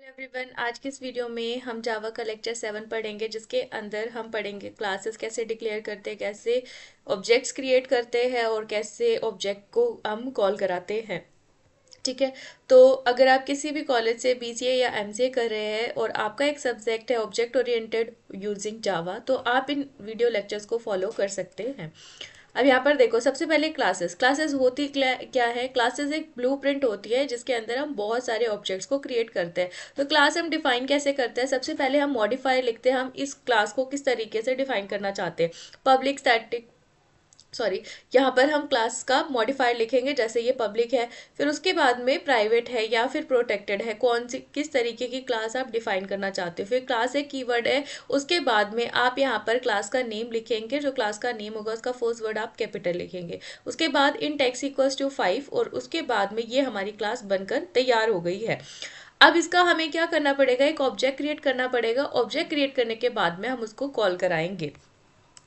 Hello everyone, आज की इस वीडियो में हम जावा का लेक्चर 7 पढ़ेंगे, जिसके अंदर हम पढ़ेंगे क्लासेस कैसे डिक्लेयर करते हैं, कैसे ऑब्जेक्ट्स क्रिएट करते हैं और कैसे ऑब्जेक्ट को हम कॉल कराते हैं। ठीक है। तो अगर आप किसी भी कॉलेज से बीसीए या एमसीए कर रहे हैं और आपका एक सब्जेक्ट है ऑब्जेक्ट ओरिएंटेड यूजिंग जावा, तो आप इन वीडियो लेक्चर्स को फॉलो कर सकते हैं। अब यहाँ पर देखो, सबसे पहले क्लासेस क्लासेस होती क्या है। क्लासेस एक ब्लूप्रिंट होती है जिसके अंदर हम बहुत सारे ऑब्जेक्ट्स को क्रिएट करते हैं। तो क्लास हम डिफाइन कैसे करते हैं? सबसे पहले हम मॉडिफायर लिखते हैं, हम इस क्लास को किस तरीके से डिफाइन करना चाहते हैं। पब्लिक स्टैटिक सॉरी यहाँ पर हम क्लास का मॉडिफायर लिखेंगे, जैसे ये पब्लिक है। फिर उसके बाद में प्राइवेट है या फिर प्रोटेक्टेड है, कौन सी किस तरीके की क्लास आप डिफाइन करना चाहते हो। फिर क्लास एक कीवर्ड है। उसके बाद में आप यहाँ पर क्लास का नेम लिखेंगे, जो क्लास का नेम होगा उसका फर्स्ट वर्ड आप कैपिटल लिखेंगे। उसके बाद इन टेक्स इक्वल्स टू 5 और उसके बाद में ये हमारी क्लास बनकर तैयार हो गई है। अब इसका हमें क्या करना पड़ेगा? एक ऑब्जेक्ट क्रिएट करना पड़ेगा। ऑब्जेक्ट क्रिएट करने के बाद में हम उसको कॉल कराएंगे।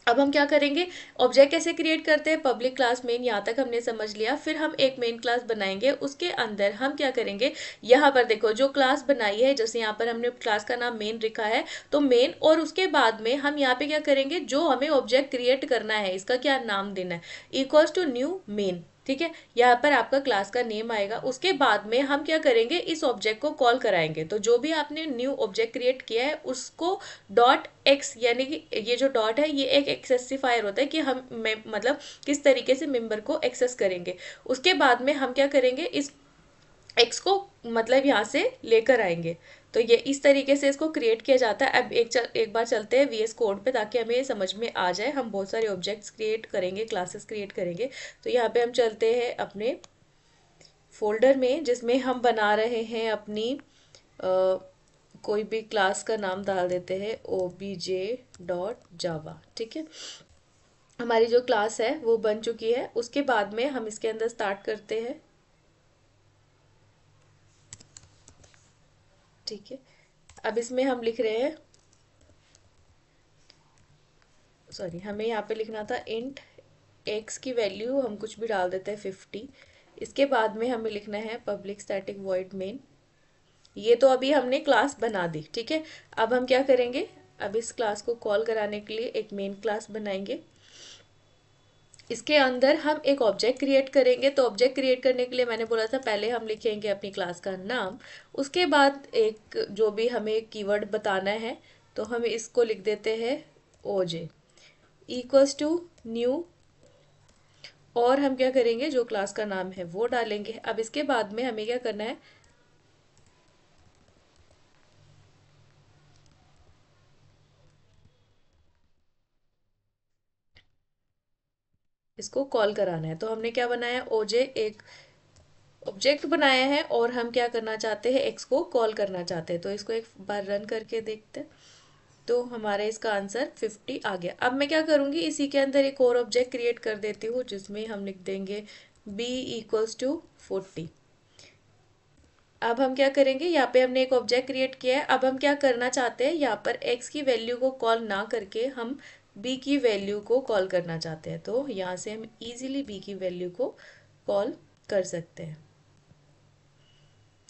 अब हम क्या करेंगे? ऑब्जेक्ट कैसे क्रिएट करते हैं? पब्लिक क्लास मेन, यहाँ तक हमने समझ लिया। फिर हम एक मेन क्लास बनाएंगे, उसके अंदर हम क्या करेंगे? यहाँ पर देखो, जो क्लास बनाई है, जैसे यहाँ पर हमने क्लास का नाम मेन लिखा है, तो मेन, और उसके बाद में हम यहाँ पे क्या करेंगे? जो हमें ऑब्जेक्ट क्रिएट करना है, इसका क्या नाम देना है, इक्वल्स टू न्यू मेन। ठीक है, यहाँ पर आपका क्लास का नेम आएगा। उसके बाद में हम क्या करेंगे? इस ऑब्जेक्ट को कॉल कराएंगे। तो जो भी आपने न्यू ऑब्जेक्ट क्रिएट किया है उसको डॉट एक्स, यानी कि ये जो डॉट है ये एक एक्सेसिफायर होता है कि हम मतलब किस तरीके से मेंबर को एक्सेस करेंगे। उसके बाद में हम क्या करेंगे? इस एक्स को मतलब यहाँ से लेकर आएंगे। तो ये इस तरीके से इसको क्रिएट किया जाता है। अब एक बार चलते हैं वीएस कोड पे, ताकि हमें ये समझ में आ जाए। हम बहुत सारे ऑब्जेक्ट्स क्रिएट करेंगे, क्लासेस क्रिएट करेंगे। तो यहाँ पे हम चलते हैं अपने फोल्डर में, जिसमें हम बना रहे हैं अपनी कोई भी क्लास का नाम डाल देते हैं, obj.java। ठीक है, हमारी जो क्लास है वो बन चुकी है। उसके बाद में हम इसके अंदर स्टार्ट करते हैं। ठीक है, अब इसमें हम लिख रहे हैं, सॉरी, हमें यहाँ पे लिखना था इंट एक्स की वैल्यू हम कुछ भी डाल देते हैं 50। इसके बाद में हमें लिखना है पब्लिक स्टैटिक वॉइड मेन। ये तो अभी हमने क्लास बना दी। ठीक है, अब हम क्या करेंगे? अब इस क्लास को कॉल कराने के लिए एक मेन क्लास बनाएंगे। इसके अंदर हम एक ऑब्जेक्ट क्रिएट करेंगे। तो ऑब्जेक्ट क्रिएट करने के लिए मैंने बोला था पहले हम लिखेंगे अपनी क्लास का नाम, उसके बाद एक जो भी हमें कीवर्ड बताना है, तो हम इसको लिख देते हैं ओजे इक्वल्स टू न्यू, और हम क्या करेंगे? जो क्लास का नाम है वो डालेंगे। अब इसके बाद में हमें क्या करना है? इसको कॉल कराना है। तो हमने क्या बनाया? ओजे एक ऑब्जेक्ट बनाया है और हम क्या करना चाहते हैं? एक्स को कॉल करना चाहते हैं। तो इसको एक बार रन करके देखते हैं। तो हमारा इसका आंसर 50 आ गया। अब मैं क्या करूँगी? इसी के अंदर एक और ऑब्जेक्ट क्रिएट कर देती हूँ, जिसमें हम लिख देंगे b इक्वल्स टू 40। अब हम क्या करेंगे? यहाँ पे हमने एक ऑब्जेक्ट क्रिएट किया है। अब हम क्या करना चाहते हैं? यहाँ पर x की वैल्यू को कॉल ना करके हम b की वैल्यू को कॉल करना चाहते हैं। तो यहाँ से हम इजीली b की वैल्यू को कॉल कर सकते हैं।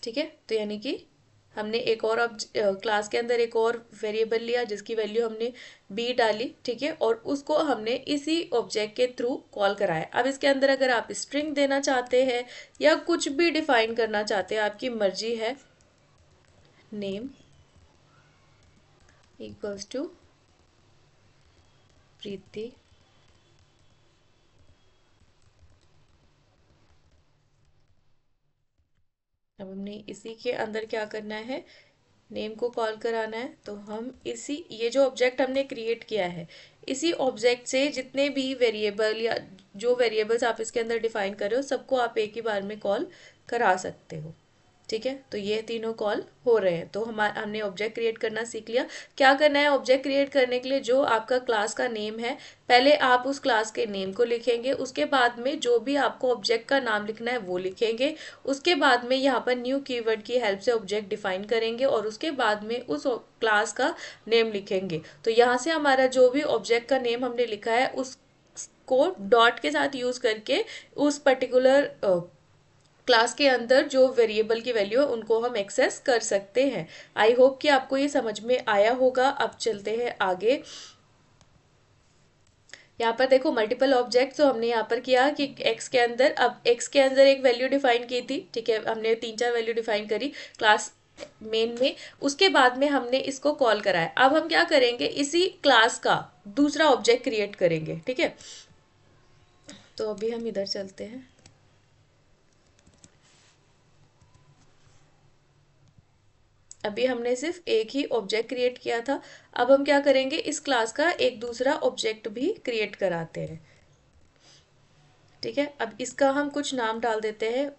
ठीक है, तो यानी कि हमने एक और क्लास के अंदर एक और वेरिएबल लिया, जिसकी वैल्यू हमने b डाली। ठीक है, और उसको हमने इसी ऑब्जेक्ट के थ्रू कॉल कराया। अब इसके अंदर अगर आप स्ट्रिंग देना चाहते हैं या कुछ भी डिफाइन करना चाहते हैं, आपकी मर्जी है। नेम इक्वल्स टू प्रीति। अब हमने इसी के अंदर क्या करना है? नेम को कॉल कराना है। तो हम इसी, ये जो ऑब्जेक्ट हमने क्रिएट किया है, इसी ऑब्जेक्ट से जितने भी वेरिएबल या जो वेरिएबल्स आप इसके अंदर डिफाइन कर रहे हो, सबको आप एक ही बार में कॉल करा सकते हो। ठीक है, तो ये तीनों कॉल हो रहे हैं। तो हमने ऑब्जेक्ट क्रिएट करना सीख लिया। क्या करना है ऑब्जेक्ट क्रिएट करने के लिए? जो आपका क्लास का नेम है, पहले आप उस क्लास के नेम को लिखेंगे। उसके बाद में जो भी आपको ऑब्जेक्ट का नाम लिखना है वो लिखेंगे। उसके बाद में यहाँ पर न्यू कीवर्ड की हेल्प से ऑब्जेक्ट डिफाइन करेंगे और उसके बाद में उस क्लास का नेम लिखेंगे। तो यहाँ से हमारा जो भी ऑब्जेक्ट का नेम हमने लिखा है उसको डॉट के साथ यूज करके उस पर्टिकुलर क्लास के अंदर जो वेरिएबल की वैल्यू है उनको हम एक्सेस कर सकते हैं। आई होप कि आपको ये समझ में आया होगा। अब चलते हैं आगे। यहाँ पर देखो मल्टीपल ऑब्जेक्ट तो हमने यहाँ पर किया कि एक्स के अंदर, अब एक्स के अंदर एक वैल्यू डिफाइन की थी, ठीक है, हमने 3-4 वैल्यू डिफाइन करी क्लास मेन में। उसके बाद में हमने इसको कॉल कराया। अब हम क्या करेंगे, इसी क्लास का दूसरा ऑब्जेक्ट क्रिएट करेंगे, ठीक है। तो अभी हम इधर चलते हैं। अभी हमने सिर्फ एक ही ऑब्जेक्ट क्रिएट किया था। अब हम क्या करेंगे, इस क्लास का एक दूसरा ऑब्जेक्ट भी क्रिएट कराते हैं, ठीक है। अब इसका हम कुछ नाम डाल देते हैं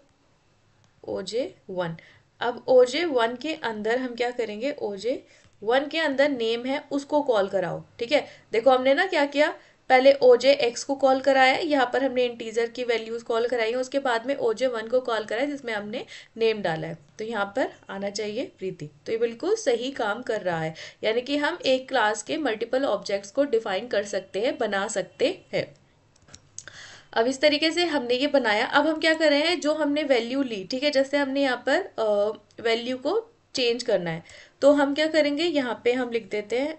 OJ1। अब OJ1 के अंदर हम क्या करेंगे, OJ1 के अंदर नेम है उसको कॉल कराओ, ठीक है। देखो हमने ना क्या किया, पहले OJX को कॉल कराया, यहाँ पर हमने इंटीजर की वैल्यूज कॉल कराई है, उसके बाद में OJ1 को कॉल कराया जिसमें हमने नेम डाला है। तो यहाँ पर आना चाहिए प्रीति। तो ये बिल्कुल सही काम कर रहा है, यानी कि हम एक क्लास के मल्टीपल ऑब्जेक्ट्स को डिफाइन कर सकते हैं, बना सकते हैं। अब इस तरीके से हमने ये बनाया। अब हम क्या कर रहे हैं, जो हमने वैल्यू ली, ठीक है, जैसे हमने यहाँ पर वैल्यू को चेंज करना है, तो हम क्या करेंगे, यहाँ पे हम लिख देते हैं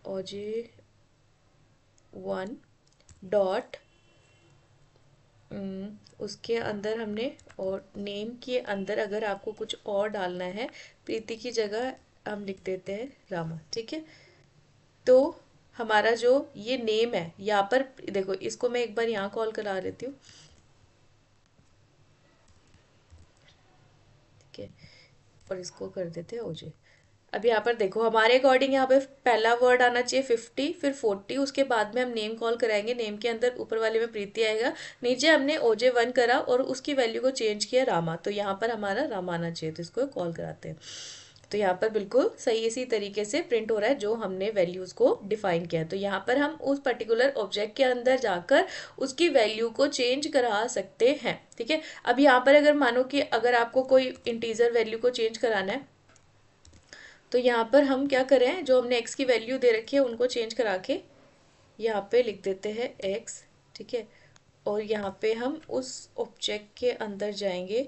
OJ1 डॉट, उसके अंदर हमने, और नेम के अंदर अगर आपको कुछ और डालना है, प्रीति की जगह हम लिख देते हैं रामा, ठीक है। तो हमारा जो ये नेम है यहाँ पर, देखो इसको मैं एक बार यहाँ कॉल करा लेती हूँ, ठीक है, और इसको कर देते हैं OJ। अब यहाँ पर देखो हमारे अकॉर्डिंग यहाँ पे पहला वर्ड आना चाहिए 50, फिर 40, उसके बाद में हम नेम कॉल कराएंगे। नेम के अंदर ऊपर वाले में प्रीति आएगा, नीचे हमने OJ1 करा और उसकी वैल्यू को चेंज किया रामा, तो यहाँ पर हमारा रामा आना चाहिए, तो इसको कॉल कराते हैं। तो यहाँ पर बिल्कुल सही इसी तरीके से प्रिंट हो रहा है जो हमने वैल्यूज को डिफाइन किया है। तो यहाँ पर हम उस पर्टिकुलर ऑब्जेक्ट के अंदर जाकर उसकी वैल्यू को चेंज करा सकते हैं, ठीक है। अब यहाँ पर अगर मानो कि अगर आपको कोई इंटीजर वैल्यू को चेंज कराना है, तो यहाँ पर हम क्या करें, जो हमने x की वैल्यू दे रखी है उनको चेंज करा के यहाँ पे लिख देते हैं x, ठीक है। और यहाँ पे हम उस ऑब्जेक्ट के अंदर जाएंगे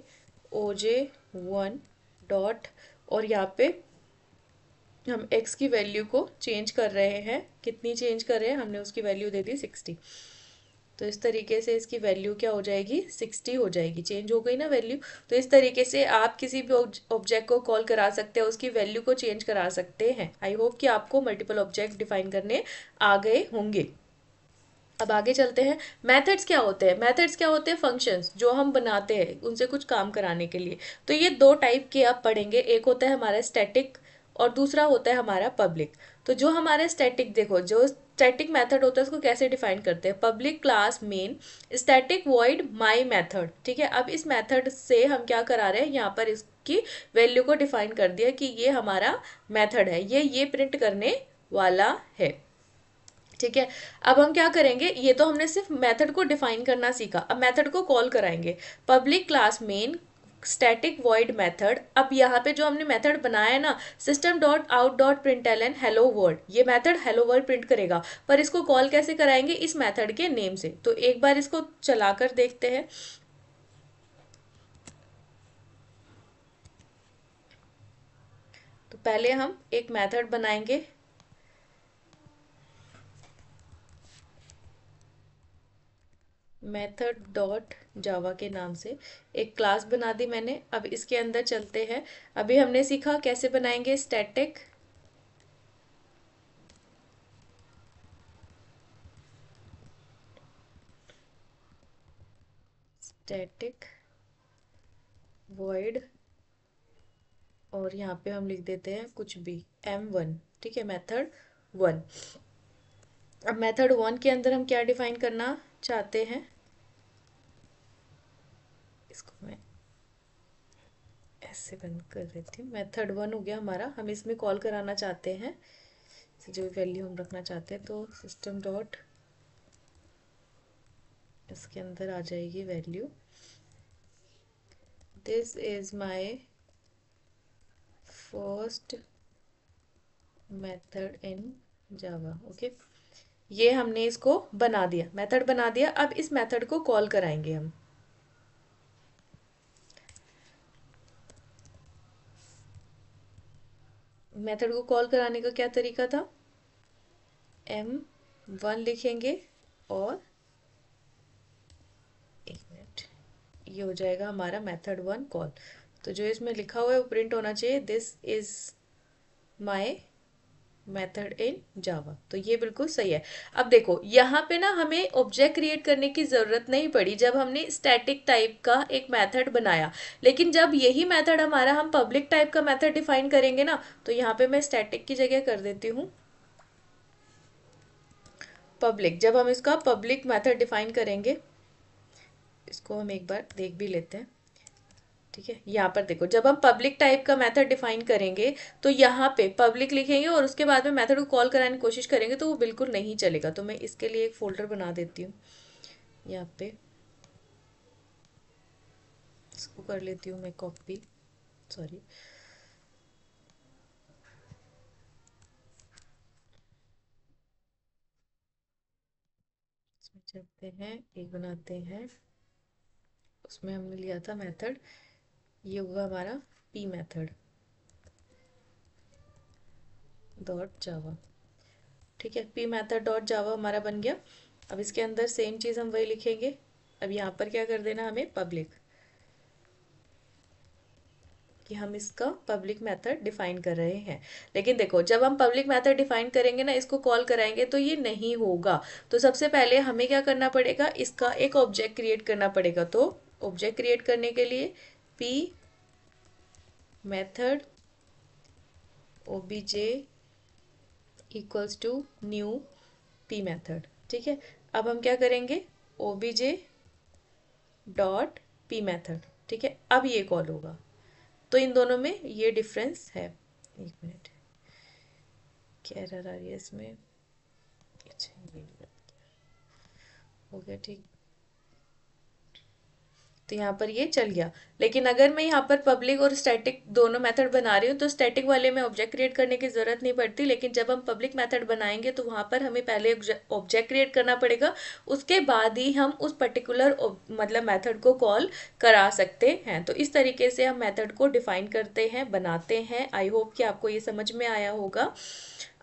OJ1 डॉट, और यहाँ पे हम x की वैल्यू को चेंज कर रहे हैं। कितनी चेंज कर रहे हैं, हमने उसकी वैल्यू दे दी 60। तो इस तरीके से इसकी वैल्यू क्या हो जाएगी, 60 हो जाएगी, चेंज हो गई ना वैल्यू। तो इस तरीके से आप किसी भी ऑब्जेक्ट को कॉल करा सकते हैं, उसकी वैल्यू को चेंज करा सकते हैं। आई होप कि आपको मल्टीपल ऑब्जेक्ट डिफाइन करने आ गए होंगे। अब आगे चलते हैं। मेथड्स क्या होते हैं, मेथड्स क्या होते हैं, फंक्शंस जो हम बनाते हैं उनसे कुछ काम कराने के लिए। तो ये दो टाइप के आप पढ़ेंगे, एक होता है हमारा स्टैटिक और दूसरा होता है हमारा पब्लिक। तो जो हमारा स्टैटिक, देखो जो स्टैटिक मेथड होता है उसको कैसे डिफाइन करते हैं, public class main static void my method, ठीक है। अब इस मेथड से हम क्या करा रहे हैं, यहाँ पर इसकी वैल्यू को डिफाइन कर दिया कि ये हमारा मेथड है, ये प्रिंट करने वाला है, ठीक है। अब हम क्या करेंगे, ये तो हमने सिर्फ मेथड को डिफाइन करना सीखा, अब मेथड को कॉल कराएंगे। Public class main static void method. अब यहाँ पे जो हमने मेथड बनाया है ना, system dot out dot println hello world, ये मेथड हेलो वर्ल्ड प्रिंट करेगा, पर इसको कॉल कैसे कराएंगे, इस मेथड के नेम से। तो एक बार इसको चलाकर देखते हैं। तो पहले हम एक मेथड बनाएंगे, मेथड डॉट जावा के नाम से एक क्लास बना दी मैंने। अब इसके अंदर चलते हैं। अभी हमने सीखा कैसे बनाएंगे स्टैटिक स्टैटिक वॉइड, और यहाँ पे हम लिख देते हैं कुछ भी M1, ठीक है, मेथड 1। अब मेथड 1 के अंदर हम क्या डिफाइन करना चाहते हैं, इसको मैं ऐसे बंद कर देती हूँ। मेथड 1 हो गया हमारा, हम इसमें कॉल कराना चाहते हैं जो वैल्यू हम रखना चाहते हैं, तो सिस्टम डॉट, इसके अंदर आ जाएगी value, this is my first method in Java, okay. ये हमने इसको बना दिया, मेथड बना दिया। अब इस मेथड को कॉल कराएंगे हम। मेथड को कॉल कराने का क्या तरीका था, M1 लिखेंगे और एक मिनट, ये हो जाएगा हमारा मेथड 1 कॉल। तो जो इसमें लिखा हुआ है वो प्रिंट होना चाहिए, this is my method in Java. तो ये बिल्कुल सही है। अब देखो यहाँ पे ना हमें ऑब्जेक्ट क्रिएट करने की जरूरत नहीं पड़ी जब हमने स्टैटिक टाइप का एक मेथड बनाया। लेकिन जब यही मेथड हमारा हम पब्लिक टाइप का मेथड डिफाइन करेंगे ना, तो यहाँ पे मैं स्टैटिक की जगह कर देती हूँ पब्लिक। जब हम इसका पब्लिक मेथड डिफाइन करेंगे, इसको हम एक बार देख भी लेते हैं। ठीक है, यहाँ पर देखो जब हम पब्लिक टाइप का मेथड डिफाइन करेंगे तो यहाँ पे पब्लिक लिखेंगे और उसके बाद में मेथड को कॉल कराने की कोशिश करेंगे तो वो बिल्कुल नहीं चलेगा। तो मैं इसके लिए एक फोल्डर बना देती हूँ, यहाँ पे इसको कर लेती हूँ मैं कॉपी, सॉरी। इसमें चलते हैं, एक बनाते हैं, उसमें हमने लिया था मेथड, ये होगा हमारा पी मेथड डॉट जावा। ठीक है, पी मेथड डॉट जावा हमारा बन गया। अब इसके अंदर सेम चीज़ हम वही लिखेंगे। अब यहाँ पर क्या कर देना हमें, पब्लिक, कि हम इसका पब्लिक मेथड डिफाइन कर रहे हैं। लेकिन देखो जब हम पब्लिक मेथड डिफाइन करेंगे ना, इसको कॉल कराएंगे तो ये नहीं होगा। तो सबसे पहले हमें क्या करना पड़ेगा, इसका एक ऑब्जेक्ट क्रिएट करना पड़ेगा। तो ऑब्जेक्ट क्रिएट करने के लिए P method obj equals to new P method. ठीक है, अब हम क्या करेंगे, obj डॉट पी मेथड। ठीक है, अब ये कॉल होगा। तो इन दोनों में ये डिफरेंस है। एक मिनट, क्या एरर आ रही है इसमें, अच्छा ये हो गया ठीक। तो यहाँ पर ये चल गया। लेकिन अगर मैं यहाँ पर पब्लिक और स्टैटिक दोनों मेथड बना रही हूँ तो स्टैटिक वाले में ऑब्जेक्ट क्रिएट करने की जरूरत नहीं पड़ती। लेकिन जब हम पब्लिक मेथड बनाएंगे तो वहाँ पर हमें पहले ऑब्जेक्ट क्रिएट करना पड़ेगा, उसके बाद ही हम उस पर्टिकुलर मतलब मेथड को कॉल करा सकते हैं। तो इस तरीके से हम मेथड को डिफाइन करते हैं, बनाते हैं। आई होप कि आपको ये समझ में आया होगा।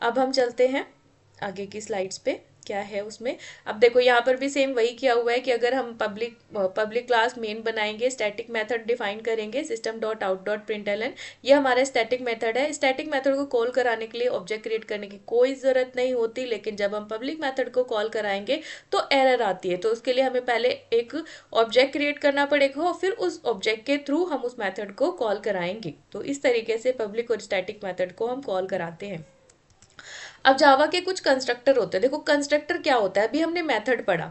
अब हम चलते हैं आगे की स्लाइड्स पे, क्या है उसमें। अब देखो यहाँ पर भी सेम वही किया हुआ है कि अगर हम पब्लिक क्लास मेन बनाएंगे, स्टैटिक मेथड डिफाइन करेंगे system dot out dot println, ये हमारा स्टैटिक मेथड है। स्टैटिक मेथड को कॉल कराने के लिए ऑब्जेक्ट क्रिएट करने की कोई ज़रूरत नहीं होती। लेकिन जब हम पब्लिक मेथड को कॉल कराएंगे तो एरर आती है। तो उसके लिए हमें पहले एक ऑब्जेक्ट क्रिएट करना पड़ेगा और फिर उस ऑब्जेक्ट के थ्रू हम उस मेथड को कॉल कराएंगे। तो इस तरीके से पब्लिक और स्टैटिक मेथड को हम कॉल कराते हैं। अब जावा के कुछ कंस्ट्रक्टर होते हैं। देखो कंस्ट्रक्टर क्या होता है, अभी हमने मेथड पढ़ा।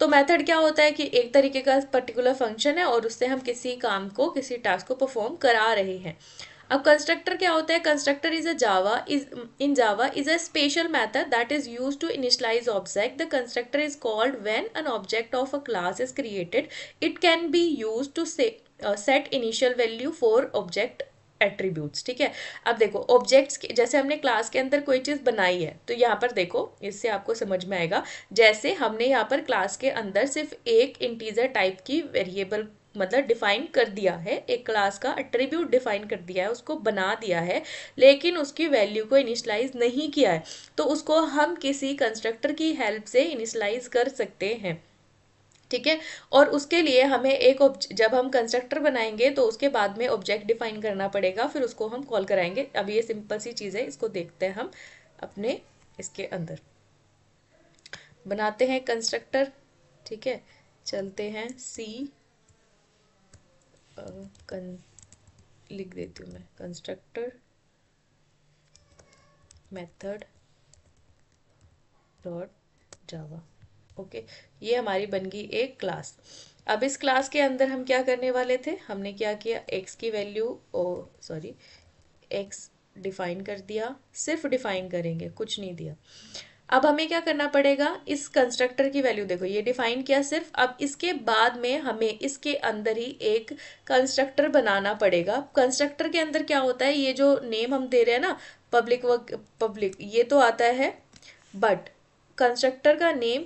तो मेथड क्या होता है कि एक तरीके का पर्टिकुलर फंक्शन है और उससे हम किसी काम को, किसी टास्क को परफॉर्म करा रहे हैं। अब कंस्ट्रक्टर क्या होता है, constructor is a Java is in Java is a special method that is used to initialize object. The constructor is called when an object of a class is created. It can be used to set initial value for object attributes. ठीक है, अब देखो objects जैसे हमने class के अंदर कोई चीज़ बनाई है तो यहाँ पर देखो इससे आपको समझ में आएगा। जैसे हमने यहाँ पर क्लास के अंदर सिर्फ एक इंटीजर टाइप की वेरिएबल मतलब डिफाइन कर दिया है, एक क्लास का एट्रीब्यूट डिफाइन कर दिया है, उसको बना दिया है, लेकिन उसकी वैल्यू को इनिशियलाइज नहीं किया है, तो उसको हम किसी कंस्ट्रक्टर की हेल्प से इनिशियलाइज कर सकते हैं। ठीक है, और उसके लिए हमें एक जब हम कंस्ट्रक्टर बनाएंगे तो उसके बाद में ऑब्जेक्ट डिफाइन करना पड़ेगा, फिर उसको हम कॉल कराएंगे। अब ये सिंपल सी चीज़ है, इसको देखते हैं हम अपने इसके अंदर। बनाते हैं कंस्ट्रक्टर। ठीक है, चलते हैं सी लिख देती हूँ मैं, कंस्ट्रक्टर मेथड डॉट जावा। ओके, ये हमारी बन गई एक क्लास। अब इस क्लास के अंदर हम क्या करने वाले थे, हमने क्या किया, एक्स की वैल्यू सॉरी एक्स डिफाइन कर दिया, सिर्फ डिफाइन करेंगे, कुछ नहीं दिया। अब हमें क्या करना पड़ेगा, इस कंस्ट्रक्टर की वैल्यू देखो ये डिफाइन किया सिर्फ। अब इसके बाद में हमें इसके अंदर ही एक कंस्ट्रक्टर बनाना पड़ेगा। कंस्ट्रक्टर के अंदर क्या होता है, ये जो नेम हम दे रहे हैं ना, पब्लिक ये तो आता है, बट कंस्ट्रक्टर का नेम,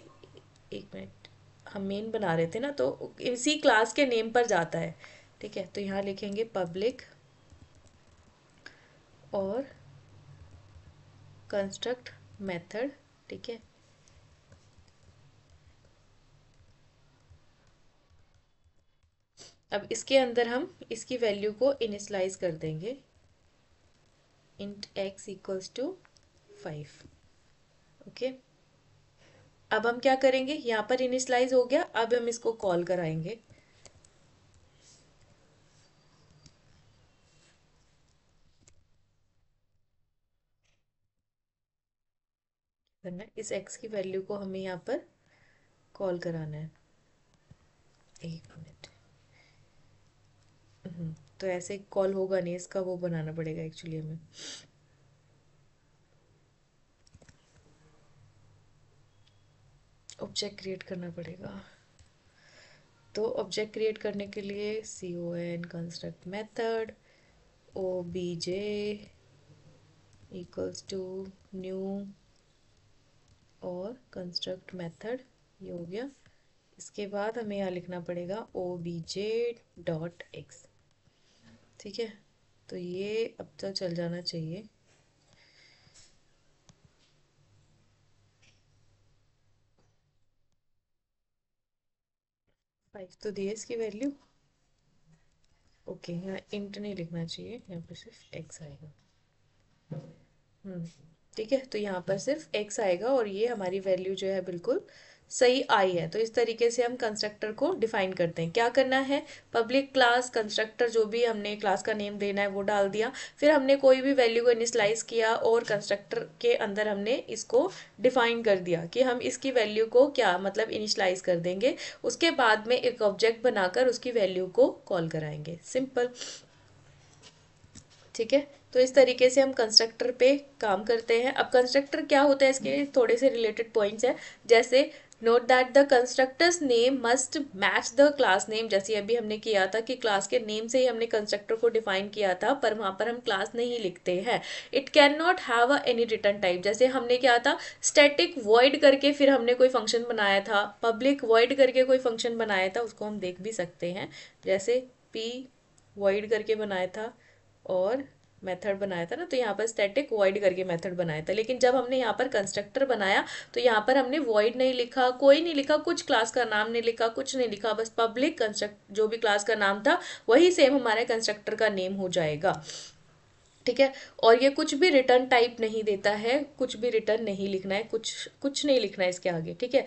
एक मिनट, हम मेन बना रहे थे ना, तो इसी क्लास के नेम पर जाता है। ठीक है, तो यहाँ लिखेंगे पब्लिक और कंस्ट्रक्ट मेथड। ठीक है, अब इसके अंदर हम इसकी वैल्यू को इनिशलाइज कर देंगे, int x equals to 5। Okay, अब हम क्या करेंगे, यहाँ पर इनिशलाइज हो गया, अब हम इसको कॉल कराएंगे। करना है, इस x की वैल्यू को हमें यहाँ पर कॉल कराना है। एक मिनट, तो ऐसे कॉल होगा नहीं, इसका वो बनाना पड़ेगा एक्चुअली हमें। ऑब्जेक्ट क्रिएट करना पड़ेगा। तो ऑब्जेक्ट क्रिएट करने के लिए con construct method obj equals to new और कंस्ट्रक्ट मेथड, ये हो गया। इसके बाद हमें यहाँ लिखना पड़ेगा obj.x। ठीक है, तो ये अब तक चल जाना चाहिए। फाइव तो दी है इसकी वैल्यू। ओके, यहाँ इंट नहीं लिखना चाहिए, यहाँ पर सिर्फ x आएगा। ठीक है, तो यहाँ पर सिर्फ x आएगा और ये हमारी वैल्यू जो है बिल्कुल सही आई है। तो इस तरीके से हम कंस्ट्रक्टर को डिफाइन करते हैं। क्या करना है, पब्लिक क्लास कंस्ट्रक्टर जो भी हमने क्लास का नेम देना है वो डाल दिया, फिर हमने कोई भी वैल्यू को इनिशलाइज किया और कंस्ट्रक्टर के अंदर हमने इसको डिफाइन कर दिया कि हम इसकी वैल्यू को क्या मतलब इनिशलाइज कर देंगे। उसके बाद में एक ऑब्जेक्ट बनाकर उसकी वैल्यू को कॉल कराएंगे, सिंपल। ठीक है, तो इस तरीके से हम कंस्ट्रक्टर पे काम करते हैं। अब कंस्ट्रक्टर क्या होता है, इसके थोड़े से रिलेटेड पॉइंट्स हैं, जैसे note that the constructors name must match the class name. जैसे अभी हमने किया था कि क्लास के नेम से ही हमने कंस्ट्रक्टर को डिफाइन किया था, पर वहां पर हम क्लास नहीं लिखते हैं। It can not have any return type. जैसे हमने क्या था, स्टैटिक वॉइड करके फिर हमने कोई फंक्शन बनाया था, पब्लिक वॉइड करके कोई फंक्शन बनाया था, उसको हम देख भी सकते हैं, जैसे p वॉइड करके बनाया था और मेथड बनाया था ना, तो यहाँ पर स्टैटिक वॉइड करके मेथड बनाया था। लेकिन जब हमने यहाँ पर कंस्ट्रक्टर बनाया तो यहाँ पर हमने वॉइड नहीं लिखा, कोई नहीं लिखा, कुछ क्लास का नाम नहीं लिखा, कुछ नहीं लिखा, बस पब्लिक कंस्ट्रक्ट जो भी क्लास का नाम था वही सेम हमारे कंस्ट्रक्टर का नेम हो जाएगा। ठीक है, और ये कुछ भी रिटर्न टाइप नहीं देता है, कुछ भी रिटर्न नहीं लिखना है, कुछ कुछ नहीं लिखना है इसके आगे। ठीक है,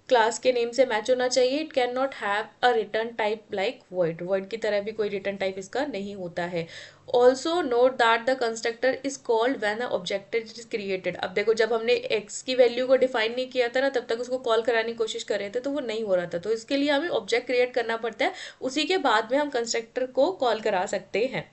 क्लास के नेम से मैच होना चाहिए। It can not have a return type like void, void की तरह भी कोई रिटर्न टाइप इसका नहीं होता है। Also note that the constructor is called when a object is created. अब देखो, जब हमने x की वैल्यू को डिफाइन नहीं किया था ना, तब तक उसको कॉल कराने की कोशिश कर रहे थे तो वो नहीं हो रहा था, तो इसके लिए हमें ऑब्जेक्ट क्रिएट करना पड़ता है, उसी के बाद में हम कंस्ट्रक्टर को कॉल करा सकते हैं।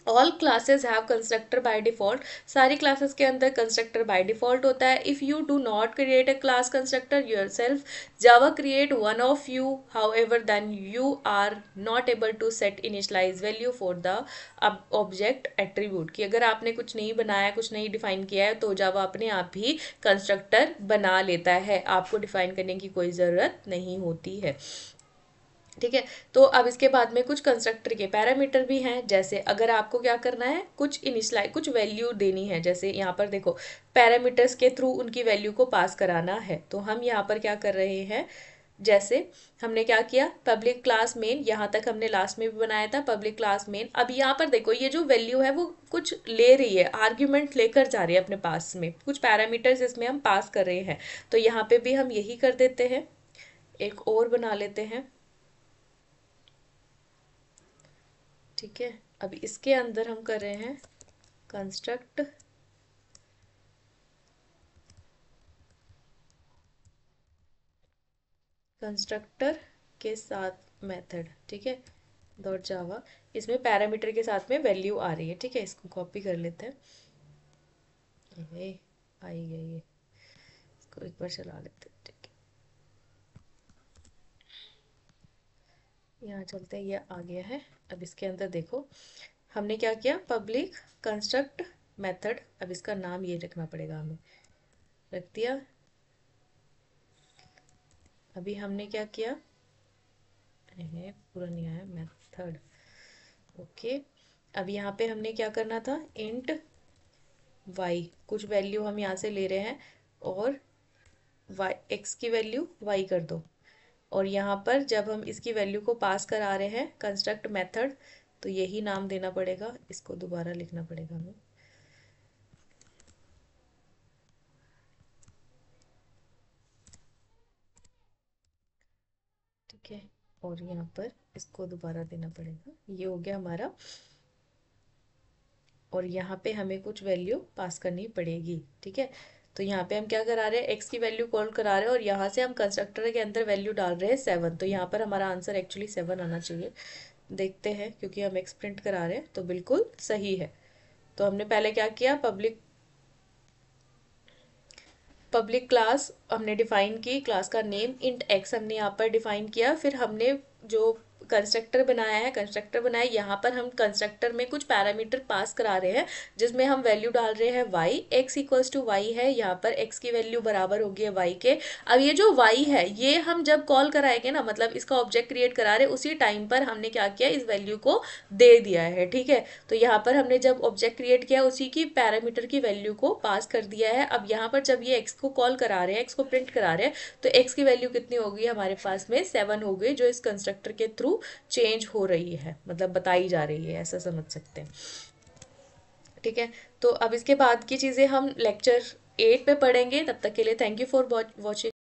All classes have constructor by default. सारी क्लासेस के अंदर कंस्ट्रक्टर बाय डिफॉल्ट होता है। If you do not create a class constructor yourself, Java create one of you, however then you are not able to set initialize value for the object attribute. कि अगर आपने कुछ नहीं बनाया, कुछ नहीं डिफाइन किया है, तो जावा अपने आप ही कंस्ट्रक्टर बना लेता है, आपको डिफाइन करने की कोई ज़रूरत नहीं होती है। ठीक है, तो अब इसके बाद में कुछ कंस्ट्रक्टर के पैरामीटर भी हैं। जैसे अगर आपको क्या करना है, कुछ इनिशियलाइज कुछ वैल्यू देनी है, जैसे यहाँ पर देखो पैरामीटर्स के थ्रू उनकी वैल्यू को पास कराना है, तो हम यहाँ पर क्या कर रहे हैं, जैसे हमने क्या किया, पब्लिक क्लास मेन, यहाँ तक हमने लास्ट में भी बनाया था पब्लिक क्लास मेन। अब यहाँ पर देखो ये जो वैल्यू है वो कुछ ले रही है, आर्ग्यूमेंट लेकर जा रही है अपने पास में, कुछ पैरामीटर्स इसमें हम पास कर रहे हैं, तो यहाँ पे भी हम यही कर देते हैं, एक और बना लेते हैं। ठीक है, अब इसके अंदर हम कर रहे हैं कंस्ट्रक्ट कंस्ट्रक्टर के साथ मेथड। ठीक है, डॉट जावा, इसमें पैरामीटर के साथ में वैल्यू आ रही है। ठीक है, इसको कॉपी कर लेते हैं, ये आई गई है, इसको एक बार चला लेते हैं। ठीक है, यहाँ चलते हैं, ये आ गया है। अब इसके अंदर देखो हमने क्या किया, पब्लिक कंस्ट्रक्ट मेथड, अब इसका नाम ये रखना पड़ेगा हमें, रख दिया, अभी हमने क्या किया, पूरा नहीं आया, मेथड। ओके, अब यहाँ पे हमने क्या करना था, इंट वाई, कुछ वैल्यू हम यहाँ से ले रहे हैं और वाई एक्स की वैल्यू वाई कर दो। और यहाँ पर जब हम इसकी वैल्यू को पास करा रहे हैं कंस्ट्रक्ट मेथड, तो यही नाम देना पड़ेगा, इसको दोबारा लिखना पड़ेगा हमें। ठीक है, और यहाँ पर इसको दोबारा देना पड़ेगा, ये हो गया हमारा। और यहाँ पे हमें कुछ वैल्यू पास करनी पड़ेगी। ठीक है, तो यहाँ पे हम क्या करा रहे हैं, एक्स की वैल्यू कॉल करा रहे हैं और यहाँ से हम कंस्ट्रक्टर के अंदर वैल्यू डाल रहे हैं 7। तो यहाँ पर हमारा आंसर एक्चुअली 7 आना चाहिए। देखते हैं, क्योंकि हम एक्स प्रिंट करा रहे हैं तो बिल्कुल सही है। तो हमने पहले क्या किया, पब्लिक क्लास हमने डिफाइन की, क्लास का नेम इंट एक्स हमने यहाँ पर डिफाइन किया। फिर हमने जो कंस्ट्रक्टर बनाया है, कंस्ट्रक्टर बनाया, यहाँ पर हम कंस्ट्रक्टर में कुछ पैरामीटर पास करा रहे हैं जिसमें हम वैल्यू डाल रहे हैं Y, X equals to Y है, यहाँ पर एक्स की वैल्यू बराबर होगी है वाई के। अब ये जो वाई है ये हम जब कॉल कराएंगे ना, मतलब इसका ऑब्जेक्ट क्रिएट करा रहे उसी टाइम पर हमने क्या किया, इस वैल्यू को दे दिया है। ठीक है, तो यहाँ पर हमने जब ऑब्जेक्ट क्रिएट किया उसी की पैरामीटर की वैल्यू को पास कर दिया है। अब यहाँ पर जब ये एक्स को कॉल करा रहे हैं, एक्स को प्रिंट करा रहे हैं, तो एक्स की वैल्यू कितनी होगी हमारे पास में, 7 हो गई, जो इस कंस्ट्रक्टर के थ्रू चेंज हो रही है, मतलब बताई जा रही है, ऐसा समझ सकते हैं। ठीक है, तो अब इसके बाद की चीज़ें हम लेक्चर 8 पे पढ़ेंगे। तब तक के लिए थैंक यू फॉर वॉचिंग।